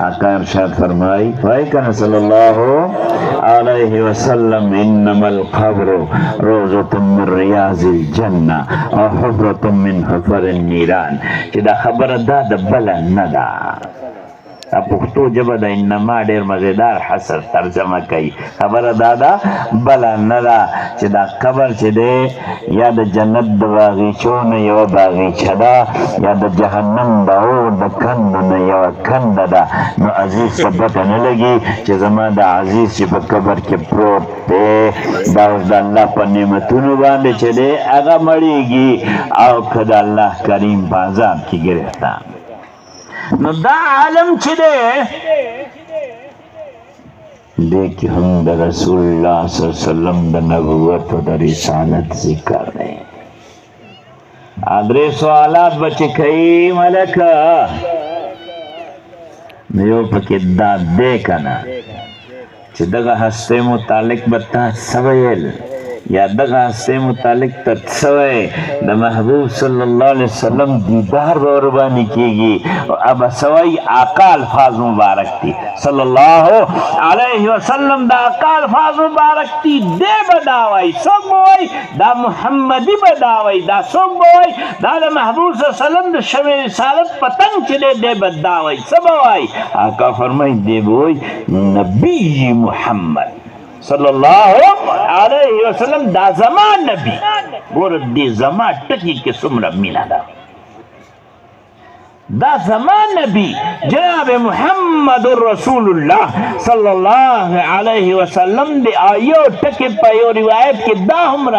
आका इरशाद फरमाई वाइकन सल्लल्लाहु अलैहि वसल्लम इन्नमल क़ब्रु रोज़तुम मिन रियाज़िल जन्ना व हुफ़रतुम मिन हुफ़रिन नीरान कि दा खबर दा बल नदा पख्तो जब द इन्नमा ډیر मजेदार حسر ترجمه کوي خبر دادا بل ندا چې دا قبر چې دی یا د جنت د باغچو نه یو باغچه ده یا د جهنم د اور د کند نه یو کند ده نو عزیز په پته نه لګي چې زما د عزیز چې په قبر کې پروت دی دا اوس د الله په نعمتونو باندې چې دی هغه مړیږي او که د الله کریم په عذاب کې ګرفتار نو دا عالم چی دے دیکھ ہم دا رسول اللہ صلی اللہ علیہ وسلم دا نبوت و دا رسالت ذکر دے آدرے سوالات بچے کئی ملکہ نیو پکی داد دے کنا چی دگا ہستے متعلق بتا سویل یا دغه هسته متعلق تسوی د محبوب صلی الله علیه وسلم دیدار قربانی کیږي او اب سوی آقا الفاظ مبارک دي صلی الله علیه وسلم دا آقا الفاظ مبارک دي دے بداوی سوک بوئی دا محمدی بداوی دا سوک بوئی دا محبوب صلی اللہ علیہ وسلم دا شمع رسالت پتنگ چلے دے بداوی سب بوئی آقا فرمائی دے بوئی نبی محمد صلی اللہ علیہ وسلم دا زمان نبی گورد دی زمان ٹکی کے سمرہ مینا دا زمان نبی جناب محمد رسول اللہ صلی اللہ علیہ وسلم دی آیو ٹکی پا یو روایت کے دا ہم